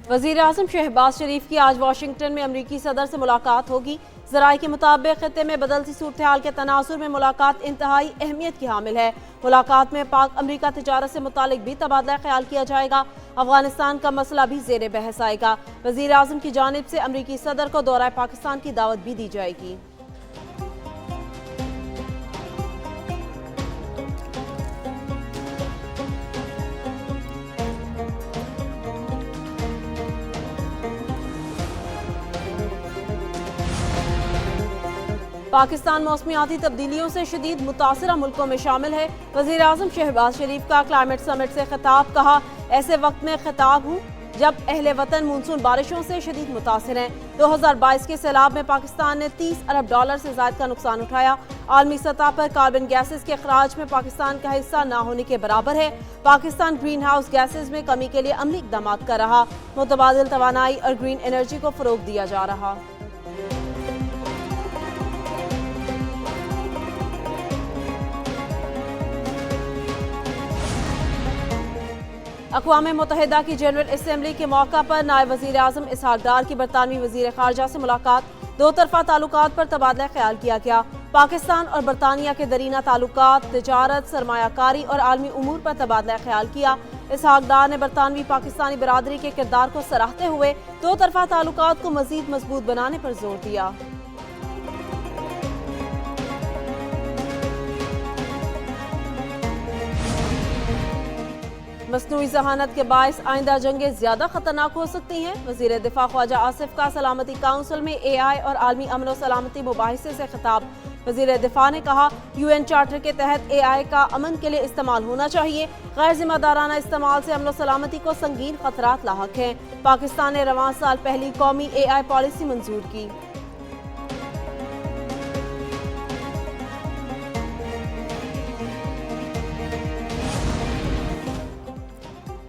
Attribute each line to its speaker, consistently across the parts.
Speaker 1: वज़ीर आज़म शहबाज शरीफ की आज वाशिंगटन में अमरीकी सदर से मुलाकात होगी। ज़राए के मुताबिक खित्ते में बदलती सूरत हाल के तनासुर में मुलाकात इंतहाई अहमियत की हामिल है। मुलाकात में पाक अमरीका तिजारत से मुतालिक भी तबादला ख्याल किया जाएगा। अफगानिस्तान का मसला भी ज़ेर बहस आएगा। वज़ीर आज़म की जानिब से अमरीकी सदर को दौरा पाकिस्तान की दावत भी दी जाएगी। पाकिस्तान मौसमियाती तब्दीलियों से शदीद मुतासरा मुल्कों में शामिल है। वज़ीर आज़म शहबाज शरीफ का क्लाइमेट समिट से खिताब। कहा, ऐसे वक्त में खिताब हूँ जब अहले वतन मानसून बारिशों से शदीद मुतासर हैं। 2022 के सैलाब में पाकिस्तान ने $30 अरब से ज़ायद का नुकसान उठाया। आलमी सतह पर कार्बन गैसेस के अखराज में पाकिस्तान का हिस्सा ना होने के बराबर है। पाकिस्तान ग्रीन हाउस गैसेस में कमी के लिए अमली इक़दाम कर रहा। मुतबादिल तवानाई और ग्रीन एनर्जी को फ़रोग़ दिया जा रहा। अक़वाम मुत्तहिदा की जनरल असम्बली के मौका पर नायब वज़ीर आज़म इसहाक़ डार की बरतानवी वज़ीर ख़ारजा से मुलाकात। दो तरफ़ा ताल्लुकात पर तबादला ख्याल किया गया। पाकिस्तान और बरतानिया के दरीना ताल्लुकात, तिजारत, सरमायाकारी और आलमी उमूर पर तबादला ख्याल किया। इसहाक़ डार ने बरतानवी पाकिस्तानी बरादरी के किरदार को सराहते हुए दो तरफ़ा ताल्लुकात को मज़ीद मजबूत बनाने पर जोर दिया। मसनूई ज़हानत के बायस आइंदा जंगें ज़्यादा ख़तरनाक हो सकती हैं। वज़ीर दिफ़ा ख्वाजा आसिफ का सलामती काउंसिल में AI और आलमी अमन व सलामती मुबाहिसे से खिताब। वज़ीर दिफ़ा ने कहा, UN चार्टर के तहत AI का अमन के लिए इस्तेमाल होना चाहिए। गैर ज़िम्मेदाराना इस्तेमाल से अमन व सलामती को संगीन खतरात लाहक हैं। पाकिस्तान ने रवां साल पहली कौमी AI पॉलिसी मंजूर की।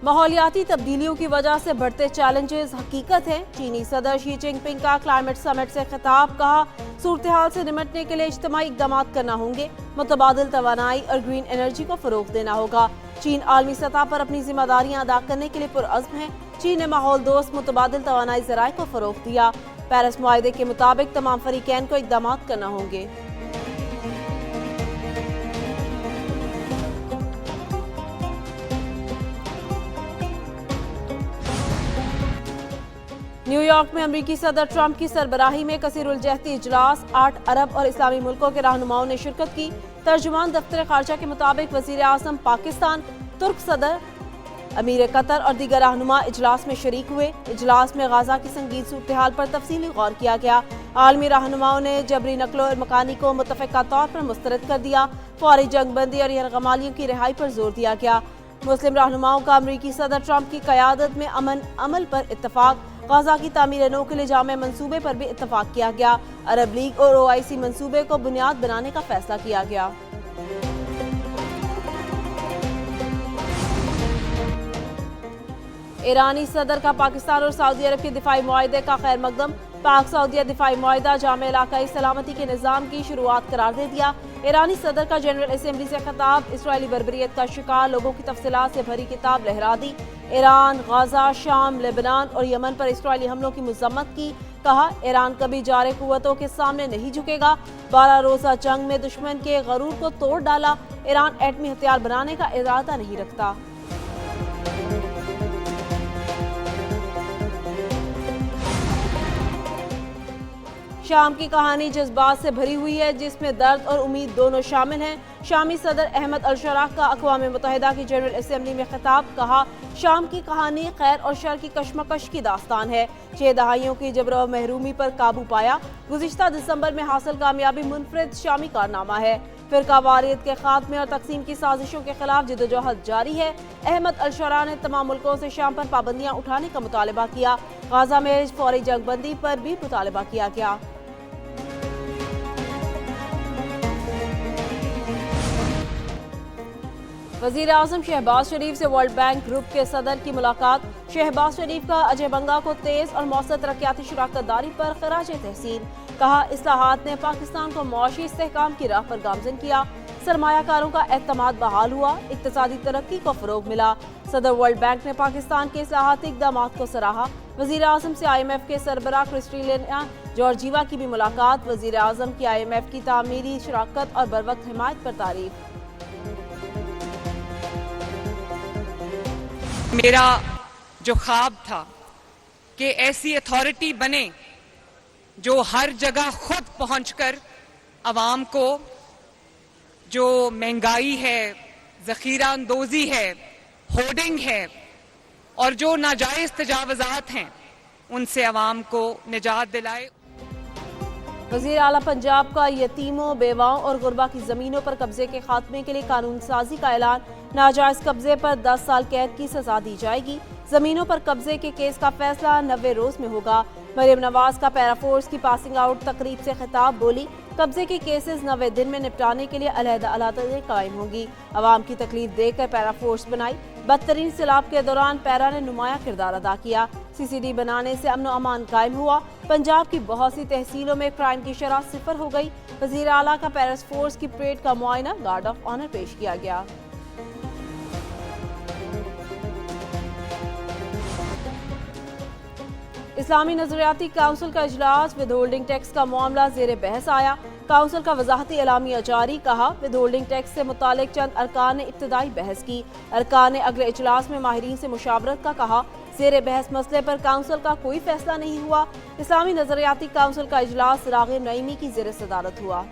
Speaker 1: माहौलियाती तब्दीलियों की वजह से बढ़ते चैलेंजेस हकीकत हैं। चीनी सदर शी जिनपिंग का क्लाइमेट समिट से खिताब। कहा, सूरत हाल से निमटने के लिए इज्तिमाई इक़दाम करना होंगे। मुतबादिल तवानाई और ग्रीन एनर्जी को फ़रोग़ देना होगा। चीन आलमी सतह पर अपनी जिम्मेदारियां अदा करने के लिए पुरअज़्म है। चीन ने माहौल दोस्त मुतबादिल तवानाई ज़राए को फ़रोग़ दिया। पेरिस मुआहदे के मुताबिक तमाम फ़रीक़ैन को इक़दाम करना होंगे। न्यूयॉर्क में अमरीकी सदर ट्रंप की सरबराही में कसीरुल-जहती इजलास 8 अरब और इस्लामी मुल्कों के रहनुमाओं ने शिरकत की। तर्जुमान दफ्तर ख़ारजा के मुताबिक वज़ीर आज़म पाकिस्तान, तुर्क सदर, अमीर कतर और दीगर रहनुमा इजलास में शरीक हुए। इजलास में गाज़ा की संगीन सूरत हाल पर तफसीली गौर किया गया। आलमी रहनुमाओं ने जबरी नकलो और मकानी को मुत्तफ़िक़ा तौर पर मुस्तरद कर दिया। फौरी जंग बंदी और यरगमालियों की रिहाई पर जोर दिया गया। मुस्लिम रहनुमाओं का अमरीकी सदर ट्रंप की क़यादत में अमन अमल पर इत्तफ़ाक़। गाज़ा की तामीर नौ के लिए जामे मंसूबे पर भी इत्तफ़ाक़ किया गया। अरब लीग और OIC मंसूबे को बुनियाद बनाने का फैसला किया गया। ईरानी सदर का पाकिस्तान और सऊदी अरब के दिफाई मुआहदे का खैर मकदम। पाक सऊदीया दिफाई मुआहदा जामे इलाकाई सलामती के निज़ाम की शुरुआत करार दे दिया। ईरानी सदर का जनरल असम्बली से खिताब। इसराइली बर्बरियत का शिकार लोगों की तफसीलात से भरी किताब लहरा दी। ईरान, गाज़ा, शाम, लेबनान और यमन पर इसराइली हमलों की मज़म्मत की। कहा, ईरान कभी जारे कुव्वतों के सामने नहीं झुकेगा। 12 रोज़ा जंग में दुश्मन के गरूर को तोड़ डाला। ईरान एटमी हथियार बनाने का इरादा नहीं रखता। शाम की कहानी जज्बात से भरी हुई है, जिसमें दर्द और उम्मीद दोनों शामिल हैं। शामी सदर अहमद अल-शराह का अक़वाम मुत्तहिदा की जनरल असम्बली में खिताब। कहा, शाम की कहानी खैर और शर की कशमकश की दास्तान है। 6 दहाइयों की जबर व महरूमी पर काबू पाया। गुज़िश्ता दिसंबर में हासिल कामयाबी मुनफरिद शामी कारनामा है। फ़िरका वारियत के खात्मे और तकसीम की साजिशों के खिलाफ जद्दोजहद जारी है। अहमद अल-शराह ने तमाम मुल्कों से शाम पर पाबंदियाँ उठाने का मुतालबा किया। गाज़ा में फौरी जंग बंदी पर भी मुतालबा किया गया। वज़ीर आज़म शहबाज शरीफ से वर्ल्ड बैंक ग्रुप के सदर की मुलाकात। शहबाज शरीफ का अजय बंगा को तेज़ और मौसर तरक्याती शराकतदारी पर खराज तहसीन। कहा, इस्लाहात ने पाकिस्तान को मुआशी इस्तेहकाम की राह पर गामज़न किया। सरमायाकारों का एतमाद बहाल हुआ। इक़्तिसादी तरक्की को फ़रोग़ मिला। صدر ورلڈ بینک نے پاکستان کے اصلاحاتی اقدامات کو سراہا۔ وزیر اعظم سے IMF کے سربراہ کرسٹیلینا جارجیوا کی بھی ملاقات۔ وزیر اعظم کی IMF کی تعمیری شراکت اور بروقت حمایت پر تعریف۔
Speaker 2: میرا جو خواب تھا کہ ایسی اتھارٹی بنے جو ہر جگہ خود پہنچ کر عوام کو جو مہنگائی ہے، ذخیرہ اندوزی ہے، ہورڈنگ ہے اور جو ناجائز تجاوزات ہیں ان سے عوام کو نجات دلائے۔
Speaker 1: وزیر اعلیٰ پنجاب کا یتیموں، بیواؤں اور غربا کی زمینوں پر قبضے کے خاتمے کے لیے قانون سازی کا اعلان۔ ناجائز قبضے پر 10 سال قید کی سزا دی جائے گی۔ زمینوں پر قبضے کے کیس کا فیصلہ 90 روز میں ہوگا۔ مریم نواز کا پیرا فورس کی پاسنگ آؤٹ تقریب سے خطاب، بولی قبضے کے کیسز 90 دن میں نپٹانے کے لیے علیحدہ عدالتیں قائم ہوں گی۔ عوام کی تکلیف دیکھ کر پیرا فورس بنائی۔ بدترین سیلاب کے دوران پیرا نے نمایاں کردار ادا کیا۔ CCD بنانے سے امن و امان قائم ہوا۔ پنجاب کی بہت سی تحصیلوں میں کرائم کی شرح 0 ہو گئی۔ وزیر اعلیٰ کا پیرا فورس کی پریڈ کا معائنہ، گارڈ آف آنر پیش کیا گیا۔ اسلامی نظریاتی کونسل کا اجلاس، ود ہولڈنگ ٹیکس کا معاملہ زیر بحث آیا۔ کونسل کا وضاحتی اعلامیہ جاری، کہا ود ہولڈنگ ٹیکس سے متعلق چند ارکان نے ابتدائی بحث کی۔ ارکان نے اگلے اجلاس میں ماہرین سے مشاورت کا کہا۔ زیر بحث مسئلے پر کونسل کا کوئی فیصلہ نہیں ہوا۔ اسلامی نظریاتی کونسل کا اجلاس راغب نعیمی کی زیر صدارت ہوا۔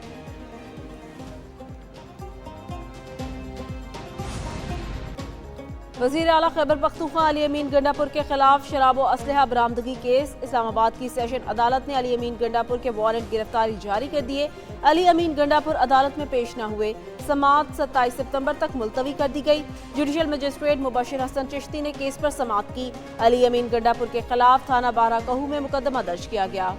Speaker 1: وزیر اعلیٰ خیبر پختونخوا علی امین گنڈا پور کے خلاف شراب و اسلحہ برآمدگی کیس۔ اسلام آباد کی سیشن عدالت نے علی امین گنڈا پور کے وارنٹ گرفتاری جاری کر دیے۔ علی امین گنڈا پور عدالت میں پیش نہ ہوئے۔ سماعت 27 ستمبر تک ملتوی کر دی گئی۔ جوڈیشل مجسٹریٹ مبشر حسن چشتی نے کیس پر سماعت کی۔ علی امین گنڈا پور کے خلاف تھانہ بارہ کہو میں مقدمہ درج کیا گیا۔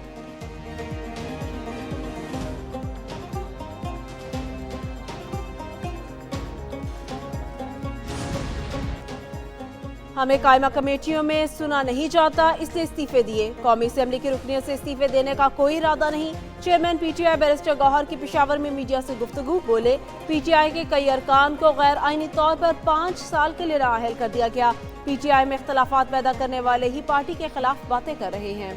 Speaker 1: ہمیں قائمہ کمیٹیوں میں سنا نہیں جاتا، اس لیے استعفے دیے۔ قومی اسمبلی کی رکنیت سے استعفے دینے کا کوئی ارادہ نہیں۔ چیئرمین PTI بیرسٹر گوہر کی پشاور میں میڈیا سے گفتگو، بولے PTI کے کئی ارکان کو غیر آئینی طور پر 5 سال کے لیے نااہل کر دیا گیا۔ PTI میں اختلافات پیدا کرنے والے ہی پارٹی کے خلاف باتیں کر رہے ہیں۔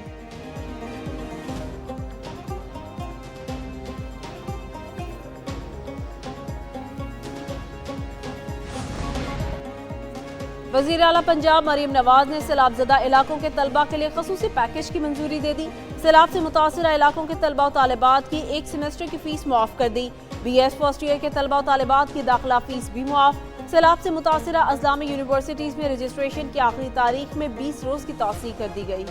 Speaker 1: وزیر اعلیٰ پنجاب مریم نواز نے سیلاب زدہ علاقوں کے طلبہ کے لیے خصوصی پیکیج کی منظوری دے دی۔ سیلاب سے متاثرہ علاقوں کے طلبہ و طالبات کی 1 سیمسٹر کی فیس معاف کر دی۔ BS فرسٹ ایئر کے طلبہ و طالبات کی داخلہ فیس بھی معاف۔ سیلاب سے متاثرہ اضلاع میں یونیورسٹیز میں رجسٹریشن کی آخری تاریخ میں 20 روز کی توسیع کر دی گئی۔